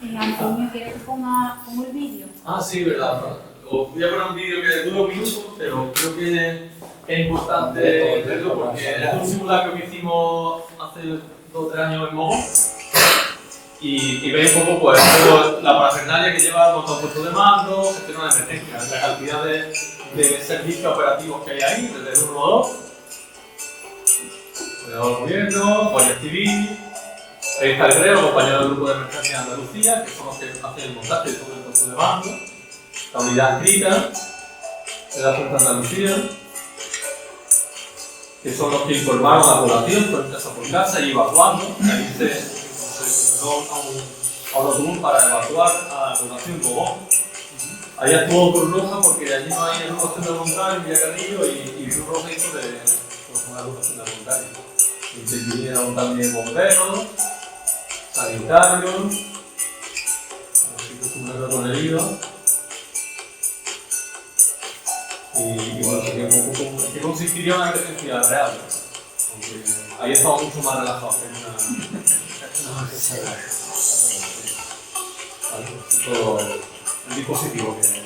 Antonio, ¿quieres que ponga como el vídeo? Ah, sí, verdad. Os voy a poner un vídeo que dura un minuto, pero creo que es importante verlo porque es un simulacro que hicimos hace 2 o 3 años en Mogo y veis un poco pues, la parafernalia que lleva el puesto de mando, gestión de emergencias, la cantidad de servicios operativos que hay ahí, desde el 112, cuidado del gobierno, Guardia Civil. Ahí está el CREO, compañero del grupo de emergencia de Andalucía, que son los que hacen el montaje de todo el puesto de mando. La unidad escrita, de la Fuerza de Andalucía, que son los que informaron a la población por casa y evacuando. Ahí se dio a un autobús para evacuar a la población Bogón. Ahí actuó Cruz Roja porque allí no hay agrupación de voluntarios, Villa Carrillo, y Cruz Roja hizo una agrupación de voluntarios. Intervinieron también bomberos, sanitarios, un ratón herido. Y bueno, que consistiría en una emergencia real, aunque ahí estamos mucho más relajados que en una emergencia real. Todo el dispositivo que hay.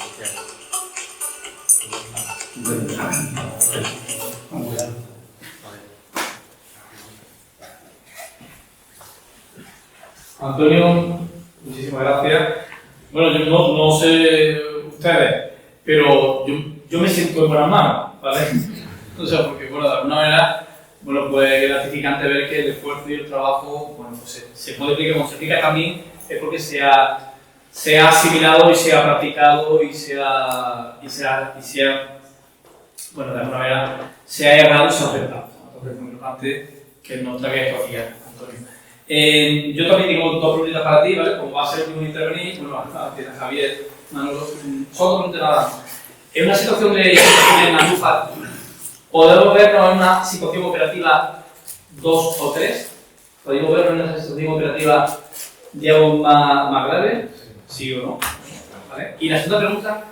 Antonio, muchísimas gracias. Bueno, yo no sé ustedes, pero yo me siento en buenas manos, ¿vale? O sea, porque, bueno, de alguna manera, bueno, pues es gratificante ver que el esfuerzo y el trabajo, bueno, pues se puede explicar, como se explica también, es porque se ha asimilado y se ha practicado y se ha bueno, de alguna manera, se ha errado y se ha acertado. Entonces, es muy importante que nos traiga esto aquí, Antonio. Yo también tengo 2 preguntas para ti, ¿vale? Como va a ser el último intervenir, bueno, tiene Javier, Manolo, solo preguntas nada más. En una situación de Andújar, ¿podemos vernos en una situación operativa 2 o 3? ¿Podemos vernos en una situación operativa de algo más grave? ¿Sí o no? ¿Vale? Y la segunda pregunta,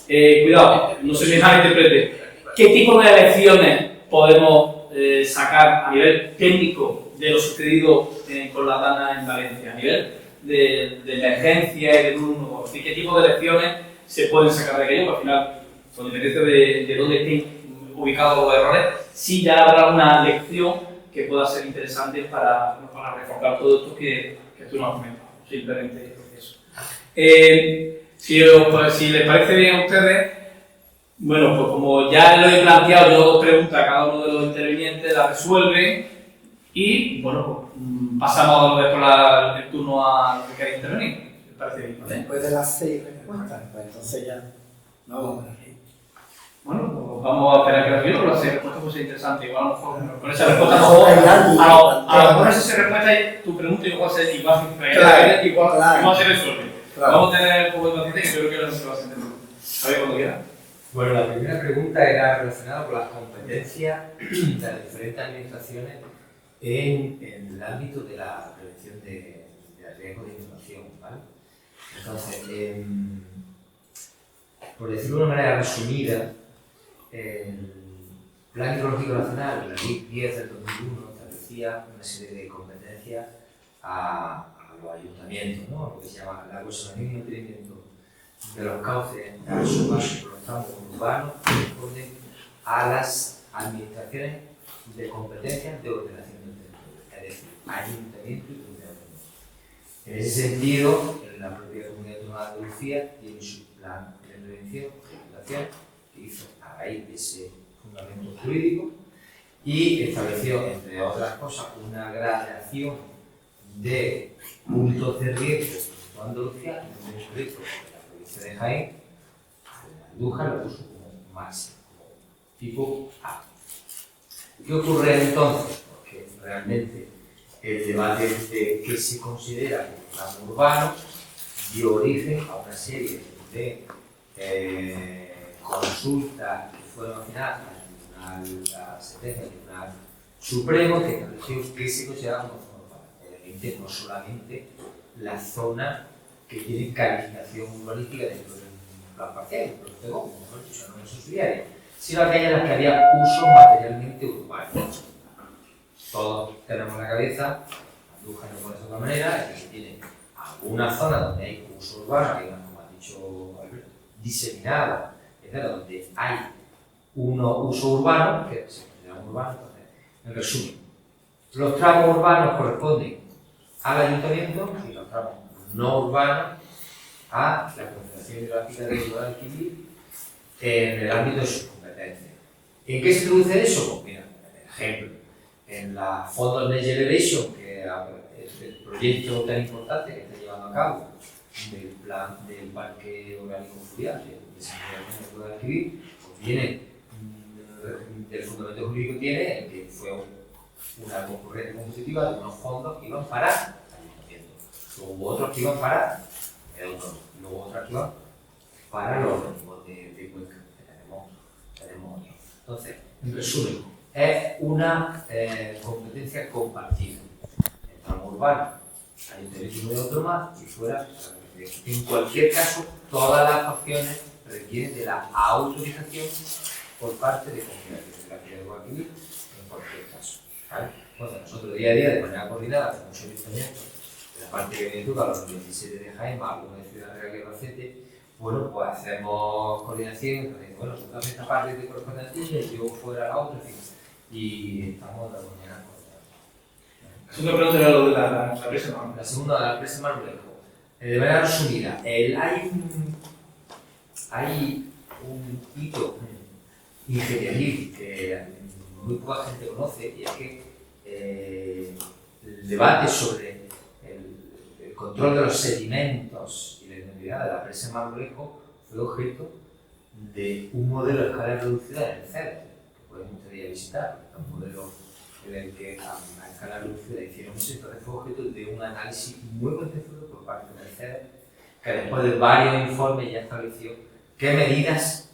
cuidado, no se me malinterprete. ¿Qué tipo de lecciones podemos sacar a nivel técnico de lo sucedido con la Dana en Valencia? A nivel de emergencia y de turno, ¿qué tipo de lecciones se pueden sacar de aquello? Porque al final, con independencia de dónde estén ubicados los errores, sí ya habrá una lección que pueda ser interesante para reforzar todo esto que tú nos has comentado. Simplemente eso. Si les parece bien a ustedes, bueno, pues como ya lo he planteado, yo 2 preguntas a cada uno de los intervinientes, las resuelven y, bueno, pues pasamos después el turno a los que quieran intervenir. ¿Les parece bien? ¿Vale? Después de las 6 respuestas, pues entonces ya vamos a ver. Bueno, pues vamos a esperar que las vieron, las 6 respuestas pues es interesante. Igual a lo mejor con esa respuesta a lo mejor esa respuesta tu pregunta igual se resuelve. Claro. Vamos a tener un poco de paciencia que yo creo que no se va a entender. A ver cuando quiera. Bueno, la primera pregunta era relacionada con las competencias de las diferentes administraciones en el ámbito de la prevención de riesgos de inundación, ¿vale? Entonces, por decirlo de una manera resumida, el Plan Hidrológico Nacional, la Ley 10 del 2001, establecía una serie de competencias a los ayuntamientos, ¿no? Lo que se llama la conservación y mantenimiento de los cauces a su paso por los tramos urbanos, que responden a las administraciones de competencias de ordenación del territorio, es decir, ayuntamiento y comunidad autónoma. En ese sentido, la propia Comunidad Autónoma de Andalucía tiene su plan de prevención de inundación que hizo a raíz de ese fundamento jurídico y estableció, entre otras cosas, una gradación de puntos de riesgo en Andalucía, en un proyecto de la provincia de Jaén, Andújar lo puso como máximo, como tipo A. ¿Qué ocurre entonces? Porque realmente el debate de qué se considera como tramo urbano dio origen a una serie de consultas que fueron al final a la sentencia del Tribunal Supremo que estableció que se considera como zona urbana. Obviamente no solamente la zona que tiene calificación urbanística dentro de un plan parcial, como hemos dicho, no es subsidiaria, sino aquellas en las que había usos materialmente urbanos. Todos tenemos en la cabeza, Andújar no puede ser de otra manera, es que tiene a alguna zona donde hay uso urbano, hay una, como ha dicho Alberto, diseminada, etcétera, donde hay un uso urbano, que se considera urbano, entonces, en resumen, los tramos urbanos corresponden al ayuntamiento y los tramos no urbanos a la Confederación Hidrográfica de Ciudad de Alquiler en el ámbito de sus competencias. ¿En qué se traduce eso? Pues mira, ejemplo, en la Fondos Next Generation, que es el proyecto tan importante que está llevando a cabo del plan del Parque Orgánico Fluvial de San Miguel de Ciudad de Alquiler, pues viene del fundamento jurídico tiene el que fue una concurrencia competitiva de unos fondos que iban para ayuntamientos, luego hubo otros que iban para luego otros que iban para los organismos de cuenca que tenemos otros. Entonces, en resumen, es una competencia compartida. El tramo urbano, ayuntamiento y comunidad autónoma y fuera. En cualquier caso, todas las opciones requieren de la autorización por parte de Confederación de Alquiler en cualquier caso. ¿Vale? Entonces, nosotros día a día, de manera coordinada, con mucho ayuntamiento, de la parte que viene toca, los 27 de Jaén, más algunos de Ciudad Real y Albacete, bueno, pues hacemos coordinación, entonces, bueno, tú también esta parte de correspondencia y yo fuera la otra, en fin, y estamos de alguna manera coordinados. La segunda pregunta era lo de la presa Marmolejo. La segunda, la presa Marmolejo. De manera resumida, hay un hito ingenieril que muy poca gente conoce y es que el debate sobre el control de los sedimentos y la idoneidad de la presa Marmolejo fue objeto de un modelo de escala reducida en el CEDER, que pueden ustedes visitar, un modelo en el que a escala reducida hicieron eso, entonces fue objeto de un análisis muy concienzudo por parte del CEDER, que después de varios informes ya estableció qué medidas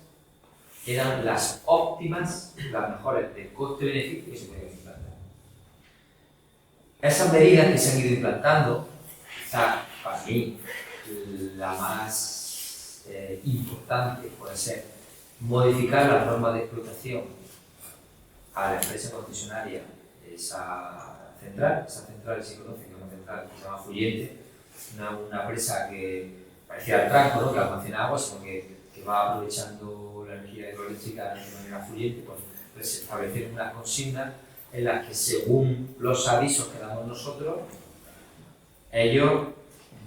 eran las óptimas, las mejores de coste-beneficio que se tenían que implantar. Esas medidas que se han ido implantando, quizás para mí la más importante puede ser modificar las normas de explotación a la empresa concesionaria de esa central se conoce que es una central que se llama Fluyente, una presa que parecía el tranco, ¿no? Que almacena agua, sino que va aprovechando la energía hidroeléctrica de manera fluyente, pues se establecieron unas consignas en las que, según los avisos que damos nosotros, ellos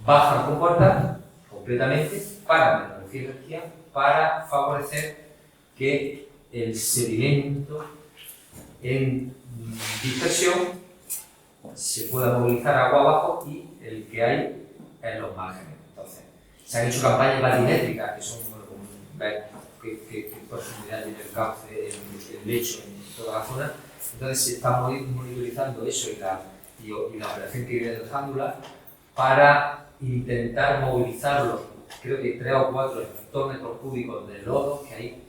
bajan compuertas completamente para reducir energía, para favorecer que el sedimento en dispersión se pueda movilizar agua abajo y el que hay en los márgenes. Entonces, se han hecho campañas batimétricas que son ver qué profundidad tiene el cauce, el lecho en toda la zona. Entonces se está monitorizando eso y la operación que viene de Jándula para intentar movilizar creo que 3 o 4 hectómetros cúbicos de lodo que hay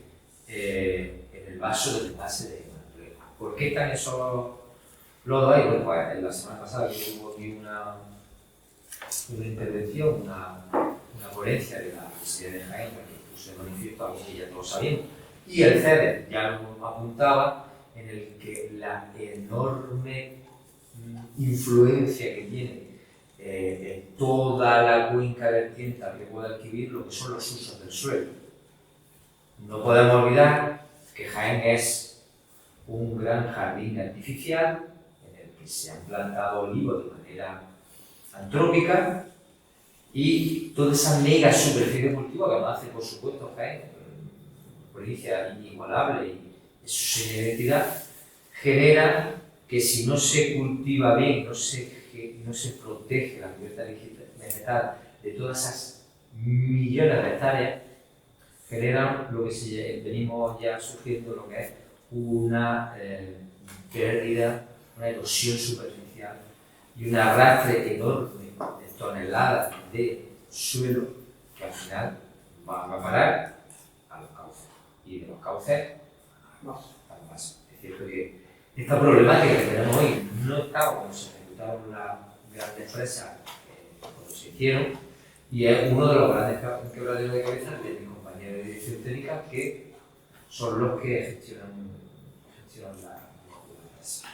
en el vaso del envase de Marmolejo. ¿Por qué están esos lodos ahí? Bueno, pues en la semana pasada que hubo aquí una intervención, una ponencia de la Universidad de Jaén, que puse de manifiesto algo que ya todos sabíamos, y el CEDER ya lo apuntaba, en el que la enorme influencia que tiene en toda la cuenca vertiente al riego de Alquiler lo que son los usos del suelo. No podemos olvidar que Jaén es un gran jardín artificial en el que se han plantado olivos de manera antrópica y toda esa mega superficie de cultivo que nos hace, por supuesto, Jaén, una provincia inigualable y su identidad, genera que si no se cultiva bien, no se protege la cubierta vegetal de todas esas millones de hectáreas, generan lo que venimos ya sufriendo, lo que es una pérdida, una erosión superficial y un arrastre enorme de toneladas de suelo que al final va a parar a los cauces y de los cauces al vaso. Es cierto que esta problemática que tenemos hoy no estaba cuando se ejecutaron las grandes presas cuando se hicieron, y es uno de los grandes quebraderos de cabeza de mis compañeros de dirección técnica, que son los que gestionan la presa.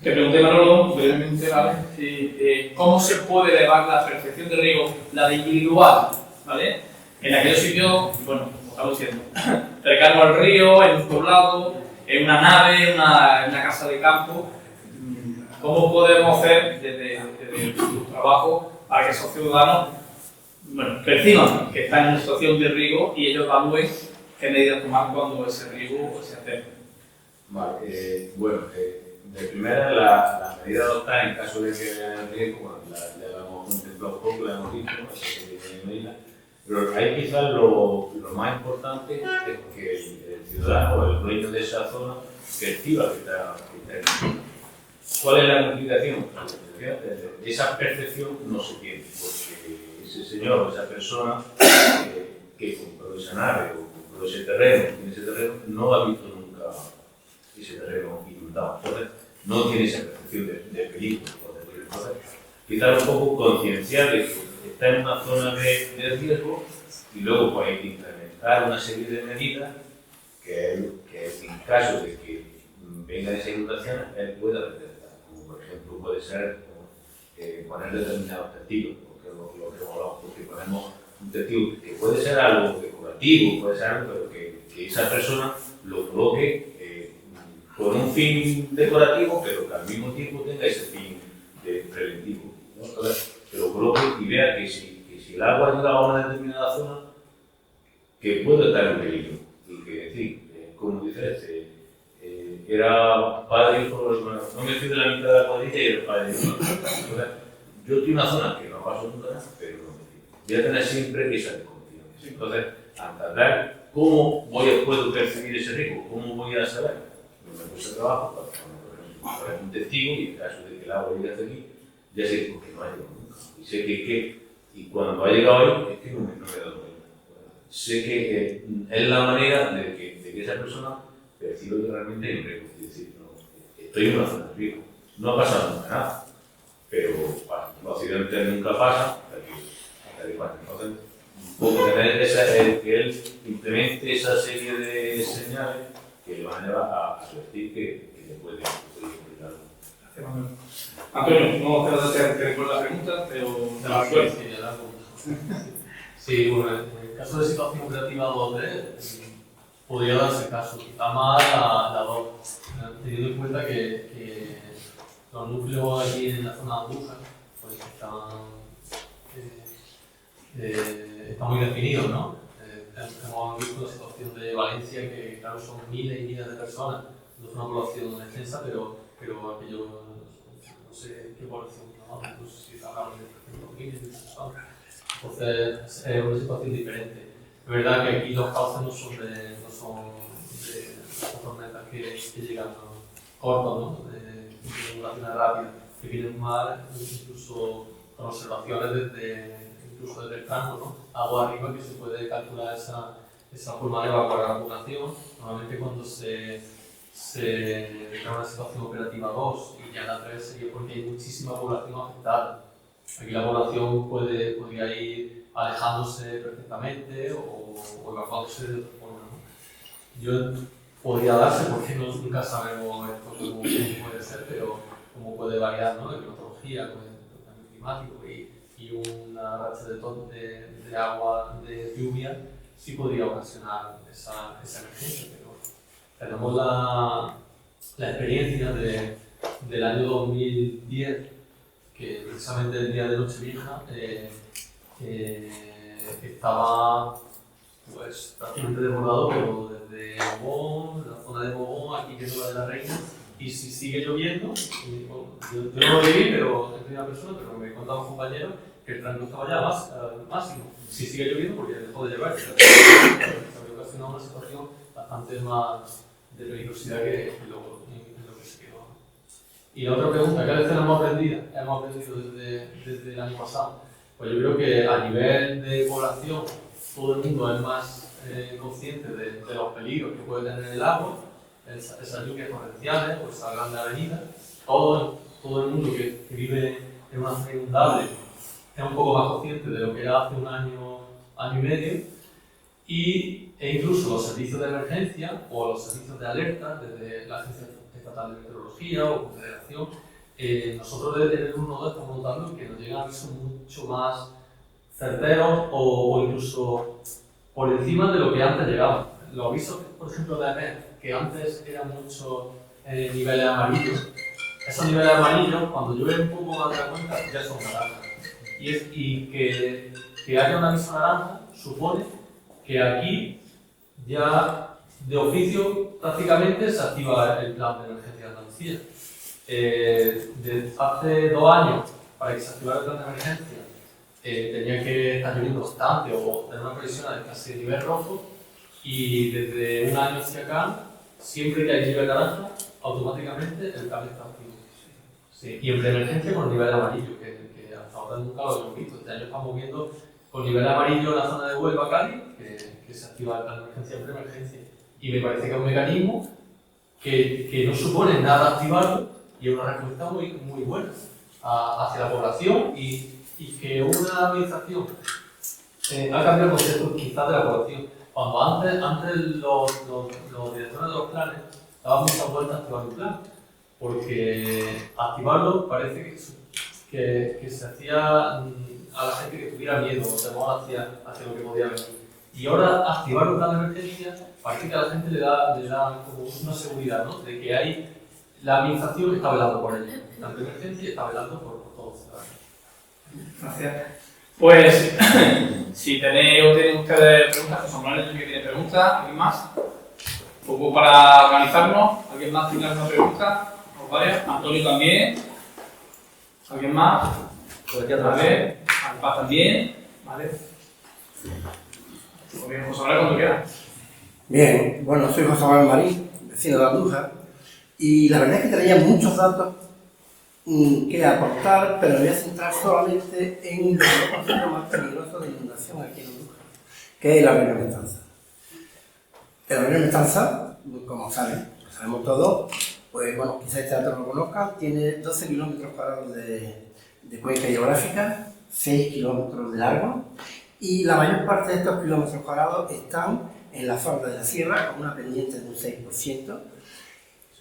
Te pregunté, Manolo, brevemente, ¿vale? ¿Cómo se puede elevar la percepción de riesgo, la de individual, ¿vale? En aquellos sitios, bueno, como estamos diciendo, cercano al río, en un poblado, en una nave, en una casa de campo. ¿Cómo podemos hacer desde tu trabajo para que esos ciudadanos, bueno, perciban que están en una situación de riesgo y ellos evalúen qué medidas tomar cuando ese riesgo se acerque? Vale, bueno, de primera la medida adoptada en caso de que haya riesgo, bueno, ya la hemos contemplado un poco, la hemos visto, esa medida, pero ahí quizás lo más importante es que el ciudadano o el dueño de esa zona perciba que está en riesgo. ¿Cuál es la complicación? Esa percepción no se tiene, porque ese señor o esa persona que compró esa nave o compró ese terreno, no ha visto nunca ese terreno inundado. Entonces, no tiene esa percepción de peligro. Entonces, quizás un poco concienciar de que está en una zona de riesgo y luego pues, hay que implementar una serie de medidas que en caso de que vengan esas inundaciones, él pueda detectar. Como por ejemplo puede ser poner determinados testigos, porque lo que hemos hablado, porque ponemos un testigo que puede ser algo decorativo, puede ser algo, pero que esa persona lo coloque con un fin decorativo, pero que al mismo tiempo tenga ese fin preventivo, ¿no? Entonces, que lo coloque y vea que si el agua llega a una determinada zona, que puede estar en peligro. Y que, decir, como dices, era padre y hijo, no me fui de la mitad de la cuadrilla y era padre y hijo. Entonces, yo estoy en una zona que no paso nunca nada, pero no me fío. Voy a tener siempre esa desconfianza. Entonces, al tratar, ¿cómo puedo percibir ese riesgo? ¿Cómo voy a saber? Me puse a trabajo para poner un testigo y en caso de que el agua llegue hasta aquí, ya sé porque no ha llegado nunca. Y sé y cuando ha llegado hoy, es que no me he dado cuenta. Sé que es la manera de que esa persona perciba que realmente hay un riesgo. Es decir, no, estoy en una zona de riesgo. No ha pasado nunca nada, pero bueno, los accidentes nunca pasan hasta que pasan. Entonces, un poco tener que él implemente esa serie de señales que le van a llevar a advertir que le puede ocurrir algo. Gracias, Manuel. Antonio, no vamos a hacer que la pregunta, pero de la Sí, bueno, en el caso de situación operativa 2D, podría darse el caso, quizá más la 2, teniendo en cuenta que los núcleos aquí en la zona de Andújar pues están muy definidos, ¿no? Hemos visto la situación de Valencia, que claro son miles y miles de personas, no es una población extensa, pero aquello, no sé qué población, no sé si hablaron de 300.000 personas. Entonces es una situación diferente. Es verdad que aquí los cauces no son de tormentas que llegan cortos, ¿no? De ondulaciones rápidas, que vienen mal incluso con observaciones incluso desde el campo, ¿no? Agua arriba, que se puede calcular esa forma de evacuar la población. Normalmente cuando se declara una situación operativa 2 y ya la 3 sería porque hay muchísima población afectada. Aquí la población podría ir alejándose perfectamente o evacuándose de otra forma, ¿no? Yo podría darse porque nunca sabemos esto cómo puede ser, pero cómo puede variar, ¿no? La climatología con el cambio climático y una racha de agua, de lluvia, sí podría ocasionar esa emergencia. Pero tenemos la experiencia del año 2010, que precisamente el día de Nochevieja estaba pues, prácticamente desbordado, pero desde Bobón, la zona de Bobón, aquí que de la Reina, y si sigue lloviendo, yo no lo viví, pero en primera persona, pero me contaban los compañeros que el tránsito estaba ya máximo. Si sigue lloviendo, porque dejó de llover, se había ocasionado una situación bastante más de peligrosidad que lo que se quedó. Y la otra pregunta, ¿qué lección hemos aprendido desde el año pasado? Pues yo creo que a nivel de población, todo el mundo es más consciente de los peligros que puede tener el agua, esas lluvias torrenciales o esas grandes avenidas. Todo el mundo que vive en una zona inundable es un poco más consciente de lo que era hace un año y medio, e incluso los servicios de emergencia o los servicios de alerta desde la Agencia Estatal de Meteorología o Confederación, nosotros desde el 1 estamos notando que nos llegan avisos mucho más certeros o incluso por encima de lo que antes llegaban. Los avisos, por ejemplo, de EMET, que antes eran muchos niveles amarillos, esos niveles amarillos, cuando llueve un poco más de la cuenta, ya son naranjas. Y que haya un aviso naranja supone que aquí ya de oficio prácticamente se activa el plan de emergencia de Andalucía. Desde hace 2 años, para que se activara el plan de emergencia, tenía que estar lloviendo bastante o tener una previsión de casi nivel rojo, y desde 1 año hacia acá, siempre que hay nivel naranja, automáticamente el plan está activo. Sí, y en preemergencia con nivel amarillo, que hasta ahora nunca lo hemos visto. Este año estamos viendo con nivel amarillo en la zona de Huelva, Cádiz, que se activa el plan de emergencia en preemergencia. Y me parece que es un mecanismo que no supone nada activarlo y es una respuesta muy, muy buena hacia la población y que una administración ha cambiado el concepto quizás de la población. Cuando antes los directores de los planes daban muchas vueltas a activar un plan, porque activarlo parece que se hacía a la gente que tuviera miedo o temor hacia lo que podía venir. Y ahora activar un plan de emergencia parece que a la gente le da como una seguridad, ¿no? De que la administración está velando por ello. El plan de emergencia está velando por todos los ciudadanos. Gracias. Pues, si tienen ustedes preguntas, José Manuel, que tiene preguntas, ¿alguien más? Un poco para organizarnos, ¿alguien más tiene alguna pregunta? ¿O varias? Antonio también. ¿Alguien más? Vale. Alpaz también. Vale. Muy bien, José Manuel, cuando quiera. Bien, bueno, soy José Manuel Marín, vecino de Andújar, y la verdad es que traía muchos datos que aportar, pero me voy a centrar solamente en lo que yo considero más peligroso de inundación aquí en Andújar, que es el Arroyo Mestanza. El Arroyo Mestanza, como saben, lo sabemos todos, pues bueno, quizás este dato no lo conozcan, tiene 12 kilómetros cuadrados de cuenca hidrográfica, 6 kilómetros de largo, y la mayor parte de estos kilómetros cuadrados están en la falda de la sierra, con una pendiente de un 6%,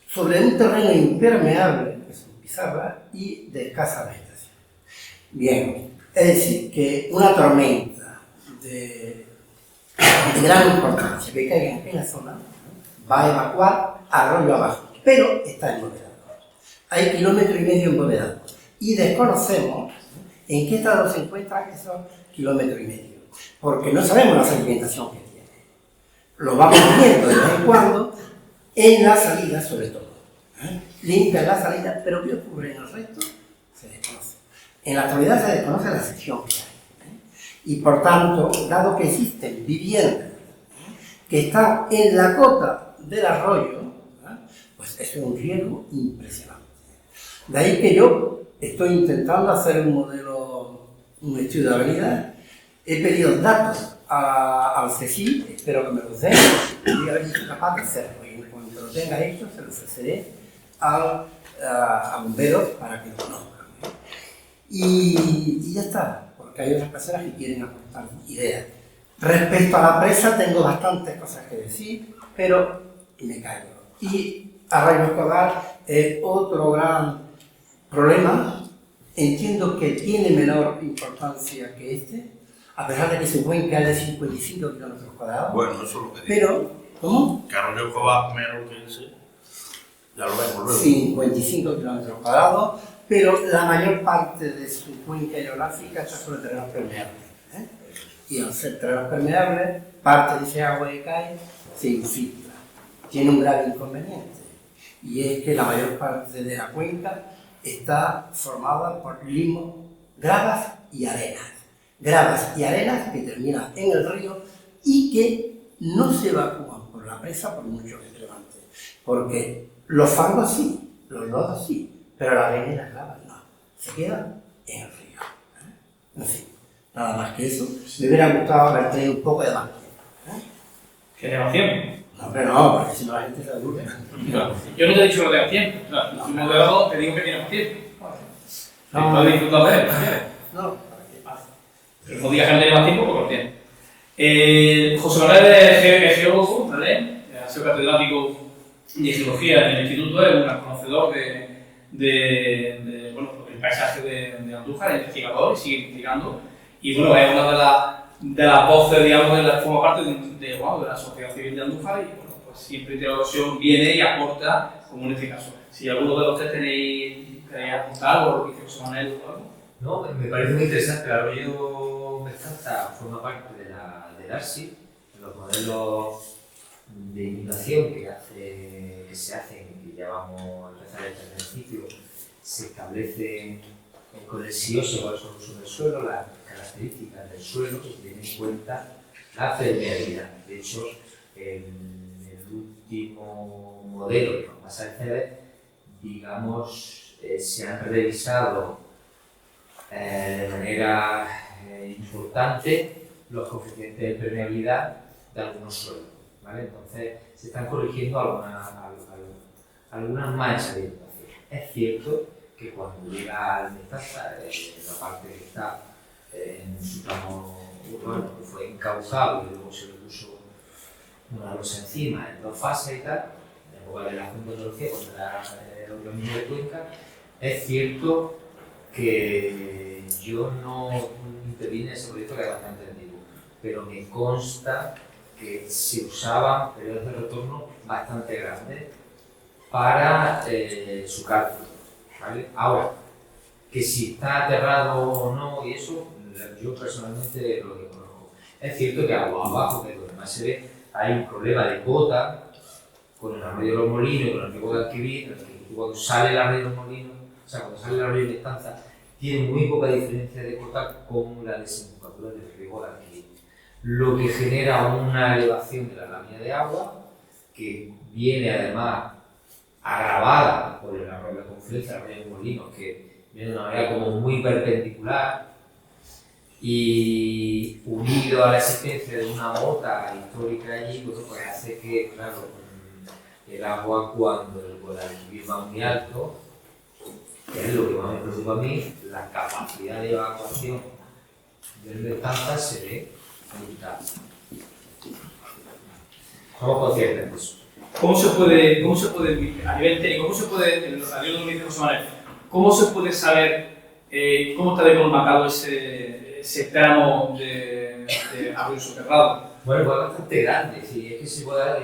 sobre un terreno impermeable, que son pizarras, y de escasa vegetación. Bien, es decir, que una tormenta de gran importancia que caiga en aquella zona va a evacuar arroyo abajo, pero está embovedado. Hay 1,5 kilómetros embovedados y desconocemos en qué estado se encuentran esos 1,5 kilómetros, porque no sabemos la sedimentación que tiene. Lo vamos viendo de vez en cuando en la salida, sobre todo. Limpian la salida, pero ¿qué ocurre en el resto? Se desconoce. En la actualidad se desconoce la sección que hay. Y por tanto, dado que existen viviendas que están en la cota del arroyo, pues eso es un riesgo impresionante. De ahí que yo estoy intentando hacer un modelo, un estudio de habilidad. He pedido datos al CSIC, espero que me los den, y a ver si soy capaz de hacerlo. Y en cuanto lo tenga hecho, se lo ofreceré a bomberos para que lo conozcan. Y ya está, porque hay otras personas que quieren aportar ideas. Respecto a la presa, tengo bastantes cosas que decir, pero me caigo. Y Arroyo Escobar es otro gran problema. Entiendo que tiene menor importancia que este, a pesar de que su cuenca es de 55 kilómetros cuadrados. Bueno, eso es lo que digo. Pero, ¿cómo? Que Arroyo Escobar menos que ese, ya lo vemos luego. 55 kilómetros cuadrados, pero la mayor parte de su cuenca hidrográfica está sobre terrenos permeables. Y al ser terrenos permeables, parte de ese agua que cae se infiltra. Tiene un grave inconveniente, y es que la mayor parte de la cuenca está formada por limos, gravas y arenas. Gravas y arenas que terminan en el río y que no se evacúan por la presa por mucho que se levante. Porque los fangos sí, los lodos sí, pero la arena y las gravas no. Se quedan en el río. En fin, nada más que eso. Me hubiera gustado haber tenido un poco de más. Generación. No, hombre, no, porque si no la gente se aburre. Yo no te he dicho que no tengas tiempo. Claro, si no te te digo que tienes tiempo. No, Puedes disfrutar de él, si quieres. No, Pero no digas que no tienes más tiempo porque lo tienes. José Manuel es geólogo, ¿vale? Ha sido catedrático de geología en el instituto, es un conocedor bueno, del paisaje de Andújar, es investigador y sigue investigando. Y bueno, es una de las voces, digamos, de la forma parte de la sociedad civil de Andújar y bueno, pues siempre Integración viene y aporta, como en este caso. Si alguno de ustedes queréis apuntar algo, lo que dice José Manuel o algo. No, me parece muy interesante. El arroyo Mestanza forma parte del ARSI, de los modelos de inundación que se hacen, que ya vamos a empezar este ejercicio, se establece con el SIOSE cuáles son los usos del suelo, las características del suelo, que se tienen en cuenta la permeabilidad. De hecho, en el último modelo de masa de CEDES, digamos, se han revisado de manera importante los coeficientes de permeabilidad de algunos suelos, ¿vale? Entonces se están corrigiendo algunas manchas de inundación. Es cierto que cuando llega al Mestanza, la parte que está en su tramo urbano, que fue encauzado y luego se le puso una losa encima en 2 fases y tal, en época de la tecnología, cuando era el organismo de Cuenca, es cierto que yo no intervine en ese proyecto, que es bastante antiguo, pero me consta que se usaban periodos de retorno bastante grandes para su cálculo, ¿vale? Ahora, que si está aterrado o no y eso, yo personalmente lo desconozco. Es cierto que abajo, que es donde más se ve, hay un problema de cota con el arroyo de los Molinos y con el riego de Alquivir, en el que cuando sale el arroyo de los Molinos, o sea, cuando sale el arroyo de Mestanza, tiene muy poca diferencia de cota con la desembocadura del riego de Alquivir, lo que genera una elevación de la lámina de agua que viene además agravada por el arroyo de confluencia, el arroyo de Molinos, que viene de una manera como muy perpendicular y unido a la existencia de una mota histórica allí, pues hace que, claro, el agua cuando el Guadalquivir va muy alto, que es lo que más me preocupa a mí, la capacidad de evacuación del Mestanza se ve limitada. Somos conscientes de eso. ¿Cómo se puede, a nivel técnico, a nivel de lo que dice José Manuel, cómo se puede saber cómo está decolmatado ese tramo de arroyo soterrado? Bueno, pues bastante grande, sí, es que se puede dar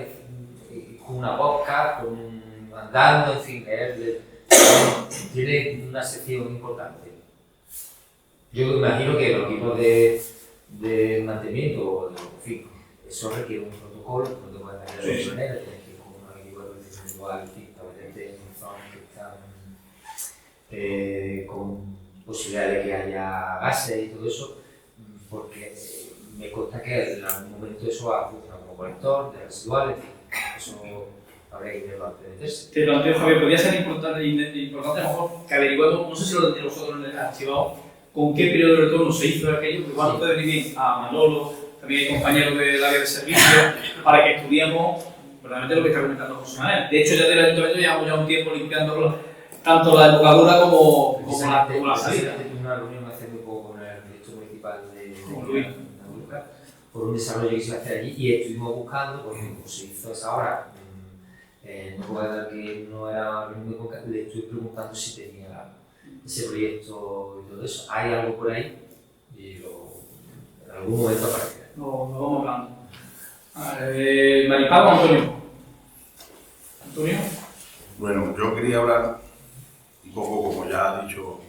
con una boca, andando, en fin, tiene una sección importante. Yo imagino que los equipos de mantenimiento, en fin, eso requiere un protocolo de la manera, tienes que ir con un equipo de protección igual, meterte en zonas que están con posibilidad de que haya gases y todo eso, porque me consta que en algún momento eso va a funcionar como colector de residuales, eso habría que verlo antes de meterse. Te planteo, Javier, podría ser importante a lo mejor que averiguemos, no sé si lo tenéis vosotros en el archivado, con qué periodo de retorno se hizo aquello, que igual puede venir a Manolo, también hay compañeros del área de servicio, para que estudiemos verdaderamente lo que está comentando José Manuel. De hecho, ya del ayuntamiento llevamos ya un tiempo limpiando tanto la embocadura como la salida. Tuve una reunión hace muy poco con el director municipal de Andújar por un desarrollo que se iba a hacer allí y estuvimos buscando, porque como se hizo esa obra, no puedo dar que no era muy concreto, le estuve preguntando si tenía ese proyecto y todo eso. Hay algo por ahí y en algún momento aparecerá. Lo vamos hablando. Maripaz o Antonio. ¿Antonio? Bueno, yo quería hablar un poco, como ya ha dicho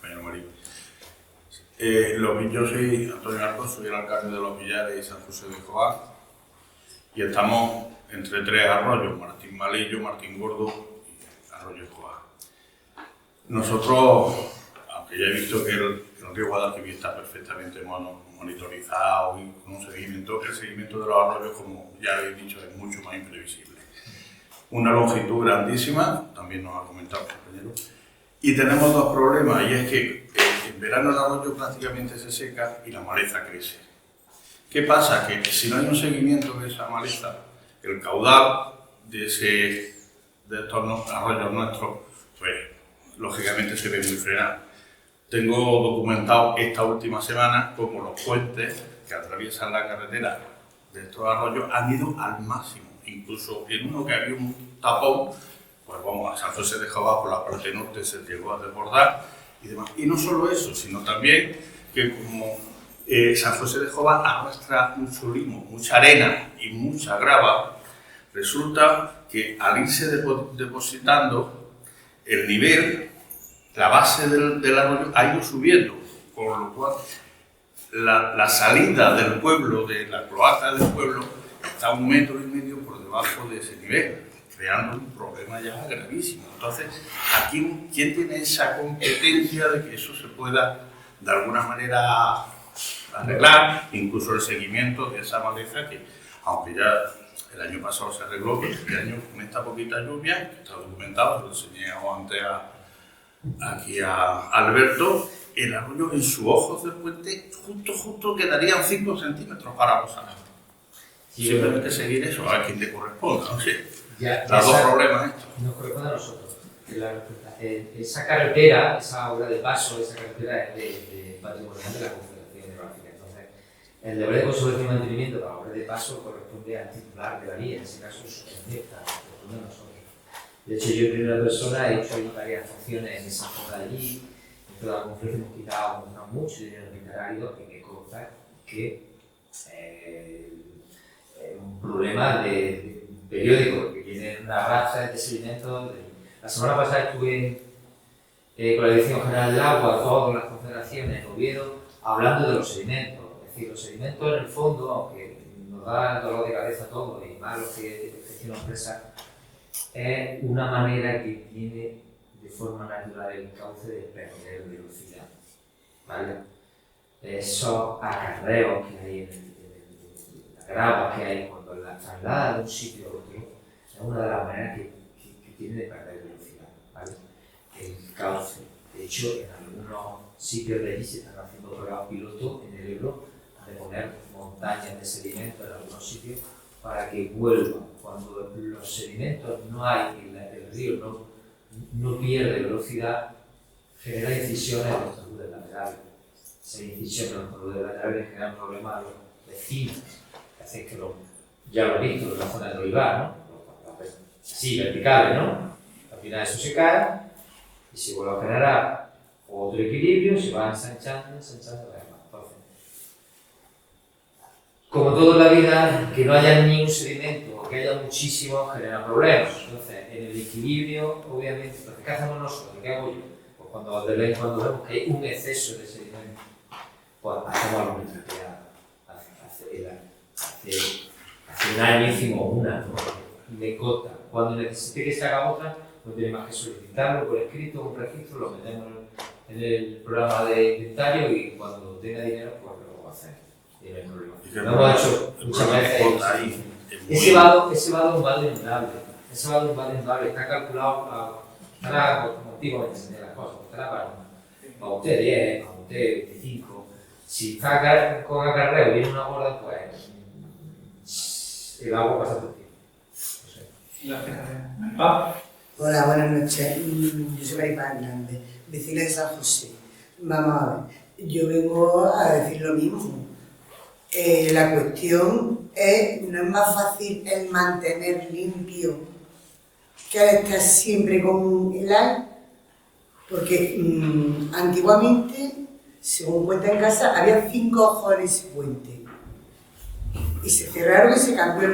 el compañero Marín. Yo soy Antonio Arcos, soy el alcalde de Los Villares y San José de Joá, y estamos entre 3 arroyos, Martín Malillo, Martín Gordo y Arroyo de Joá. Nosotros, aunque ya he visto que el río Guadalquivir está perfectamente monitorizado y con un seguimiento, el seguimiento de los arroyos, como ya habéis dicho, es mucho más imprevisible. Una longitud grandísima, también nos ha comentado el compañero, y tenemos 2 problemas, y es que en verano el arroyo prácticamente se seca y la maleza crece. ¿Qué pasa? Que si no hay un seguimiento de esa maleza, el caudal de estos arroyos nuestros, pues lógicamente se ve muy frenado. Tengo documentado esta última semana como los puentes que atraviesan la carretera de estos arroyos han ido al máximo. Incluso en uno que había un tapón, pues vamos, a San José de Jehová por la parte norte se llegó a desbordar y demás. Y no solo eso, sino también que como San José de Jehová arrastra mucho limo, mucha arena y mucha grava, resulta que al irse depositando el nivel, la base del arroyo ha ido subiendo, por lo cual la salida del pueblo, de la cloaca del pueblo, está 1,5 metros por debajo de ese nivel, creando un problema ya gravísimo. Entonces, aquí, ¿quién tiene esa competencia de que eso se pueda de alguna manera arreglar? Incluso el seguimiento de esa maleza que, aunque ya el año pasado se arregló, pero este año con esta poquita lluvia, que está documentado, lo enseñé antes aquí a Alberto, el arroyo en su ojo del puente justo quedarían 5 centímetros para posar. Simplemente seguir eso, a ver quién te corresponda, no sé. Los dos problemas estos. Nos corresponde a nosotros. Esa carretera, esa obra de paso, esa carretera es de patrimonial de la Confederación Hidrográfica. Entonces, el deber de conservación y mantenimiento para la obra de paso corresponde al titular de la vía, en ese caso su arquitecta, corresponde a nosotros. De hecho, yo en primera persona he hecho ahí varias acciones en esa zona de allí. En toda la conferencia hemos quitado mucho dinero en minerarios, que me consta que un problema de periódico, que tiene una racha de sedimentos. La semana pasada estuve con la Dirección General del Agua, todas las confederaciones en Oviedo, hablando de los sedimentos. Es decir, los sedimentos en el fondo, aunque nos da dolor de cabeza a todos, y más los que gestionan empresas, es una manera que tiene de forma natural el cauce de perder velocidad, ¿vale? Esos acarreos que hay en la grava que hay cuando la traslada de un sitio a otro es una de las maneras que tiene de perder velocidad, ¿vale? El cauce. De hecho, en algunos sitios de allí se están haciendo pruebas piloto en el Ebro de poner montañas de sedimentos en algunos sitios para que vuelvan. Cuando los sedimentos no hay, el río no pierde velocidad, genera incisiones en los taludes laterales. Esas incisiones en los taludes laterales generan problemas a los vecinos, que hacen que ya lo he visto en la zona del olivar, ¿no? Así, verticales, ¿no? Al final eso se cae y se vuelve a generar otro equilibrio, se va ensanchando, además. Entonces, como todo en la vida, que no haya ni un sedimento o que haya muchísimo genera problemas. Entonces, en el equilibrio, obviamente, entonces, ¿qué hacemos nosotros? ¿Qué hago yo? Pues cuando vemos que hay un exceso de sedimento, pues hacemos algo hace un año hicimos una, ¿no? De cota. Cuando necesite que se haga otra, no tiene más que solicitarlo por escrito, un registro, lo metemos en el programa de inventario y cuando tenga dinero, pues lo va a hacer. Y no hay problema. Lo hemos hecho muchas veces. Ese vado es un vado inundable. Ese vado es un vado inundable. Está calculado para, como antiguamente se las cosas, estará para usted 10, para usted 25. Si está con acarreo y viene una borda, pues el agua pasa por ti. Hola, buenas noches. Yo soy Maripaz Hernández, vecina de San José. Vamos a ver, yo vengo a decir lo mismo. La cuestión es, no es más fácil el mantener limpio que el estar siempre con el aire, porque antiguamente, según cuenta en casa, había 5 ojos en ese puente. Y se cerraron y se cambió,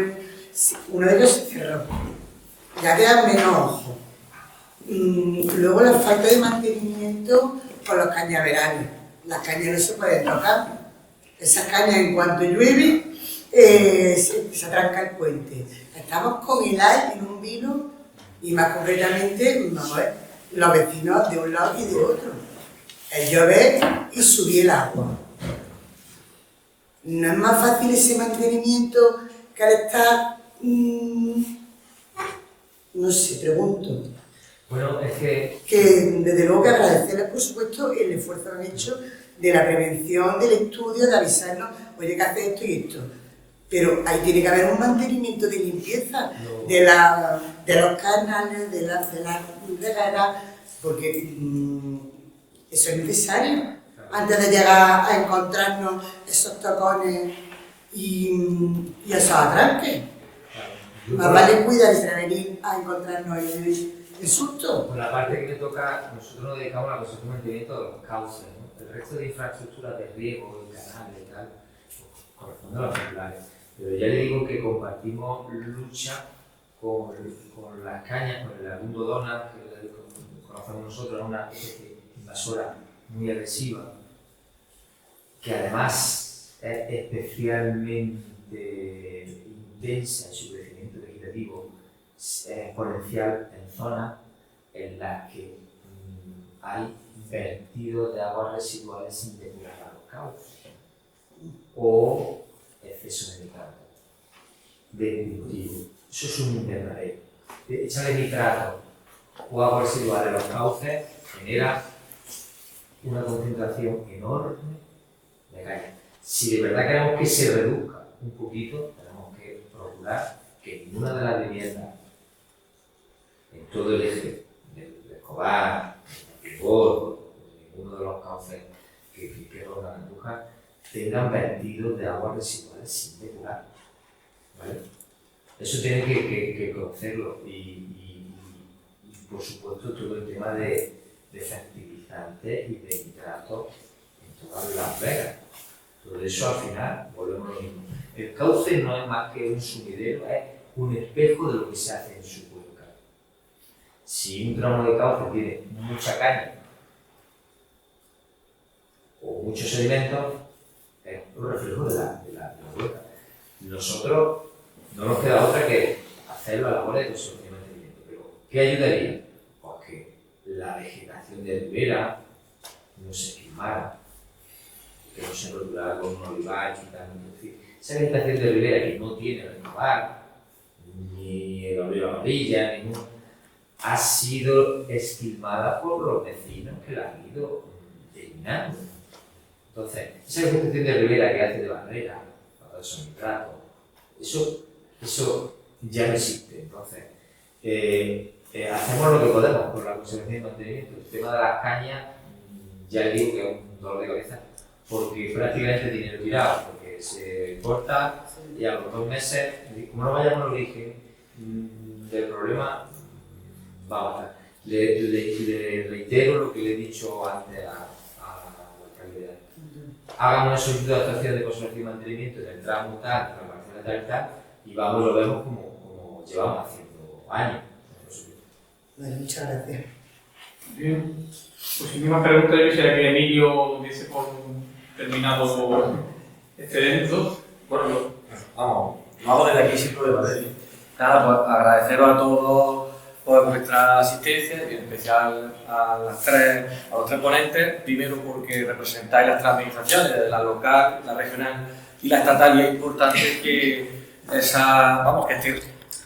uno de ellos se cerró. Ya quedan menos ojos. Luego la falta de mantenimiento con los cañaverales. Las cañas no se pueden tocar. Esas cañas, en cuanto llueve, se atranca el puente. Estamos con el aire en un vino y más concretamente, vamos a ver, los vecinos de un lado y de otro. El llover y subir el agua. ¿No es más fácil ese mantenimiento que al estar, no sé, pregunto? Bueno, es que desde luego que agradecerles, por supuesto, el esfuerzo que han hecho de la prevención, del estudio, de avisarnos, oye, que hace esto y esto. Pero ahí tiene que haber un mantenimiento de limpieza de los canales, de las regadas, porque eso es necesario. Antes de llegar a encontrarnos esos tocones y esos atranques. Más vale cuidarse de venir a encontrarnos el susto. Por la parte que me toca, nosotros nos dedicamos a la construcción y mantenimiento de los cauces, ¿no? El resto de infraestructuras de riego, de canales y tal, corresponde a los populares. Pero ya le digo que compartimos lucha con las cañas, con el Agundo Donald, que conocemos nosotros, es una especie invasora muy agresiva, que además es especialmente intensa en su crecimiento vegetativo, es exponencial en zonas en las que hay vertidos de aguas residuales sin depurar a los cauces o exceso de nitrato de cultivo. Eso es un invernadero. Echarle nitrato o agua residual en los cauces genera una concentración enorme de caña. Si de verdad queremos que se reduzca un poquito, tenemos que procurar que ninguna de las viviendas en todo el eje del Escobar, del Gordo, ninguno de los cauces que rondan Andújar, tengan vertidos de aguas residuales sin depurar. ¿Vale? Eso tiene que conocerlo y por supuesto todo el tema de fertilizantes y de nitratos en todas las vegas. Todo eso al final volvemos a lo mismo. El cauce no es más que un sumidero, es un espejo de lo que se hace en su cuenca. Si un tramo de cauce tiene mucha caña o muchos sedimentos, es un reflejo de la cuenca. Nosotros no nos queda otra que hacer la labor de conservación y mantenimiento. Pero, ¿qué ayudaría? Pues que la vegetación de ribera no se quemara, que no se roturara con un olivar, quitando. Es decir, esa vegetación de ribera que no tiene el olivar, ni el olivo amarilla, ningún, ha sido esquilmada por los vecinos que la han ido eliminando. Entonces, esa vegetación de ribera que hace de barrera, para esos nitratos, eso ya no existe. Entonces, hacemos lo que podemos por la conservación y mantenimiento. El tema de las cañas, ya le digo que es un dolor de cabeza, porque prácticamente dinero tirado, porque se corta y a los 2 meses, como no vayamos al origen del problema, va a matar. Le reitero lo que le he dicho antes a la alcaldía. Hagamos una solicitud de actuación de conservación y mantenimiento en el tramo tal, en la parcela tal, y vamos, lo vemos como llevamos haciendo años. Bueno, muchas gracias. Bien, pues sin más preguntas, yo quisiera que Emilio diese por terminado este evento. Bueno, Vamos, lo hago desde aquí sin problema. Nada, pues agradeceros a todos por vuestra asistencia y en especial a los tres ponentes. Primero porque representáis las tres administraciones, la local, la regional y la estatal, y es importante que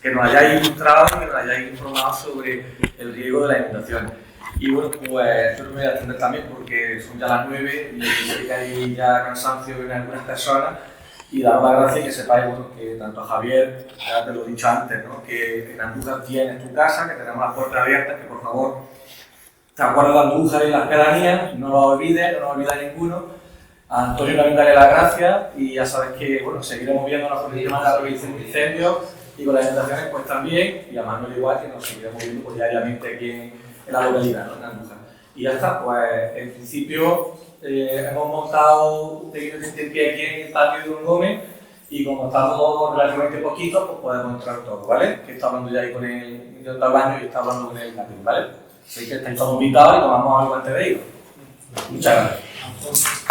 que nos hayáis ilustrado y que nos hayáis informado sobre el riesgo de las inundaciones. Y bueno, pues yo me voy a atender también porque son ya las 9 y sé que hay ya cansancio en algunas personas, y daros las gracias y que sepáis, bueno, que tanto Javier, ya te lo he dicho antes, ¿no? Que en Andújar tienes tu casa, que tenemos las puertas abiertas, que por favor te acuerdes de Andújar y las pedanías, no lo olvides, no lo olvides ninguno. A Antonio también daré las gracias y ya sabes que bueno, seguiremos viéndonos con el tema de la prevención de incendios y con las inundaciones pues también, y a Manuel igual, que nos seguiremos viendo pues, diariamente aquí en la localidad, ¿no? En Andújar. Y ya está, pues en principio hemos montado un pequeño tentempié aquí en el patio de Don Gómez, y como estamos relativamente poquitos, pues podemos entrar todos, ¿vale? Que está hablando ya ahí con el niño del baño y está hablando con el lápiz, ¿vale? Así que estáis todos invitados y tomamos algo antes de ir. Muchas gracias.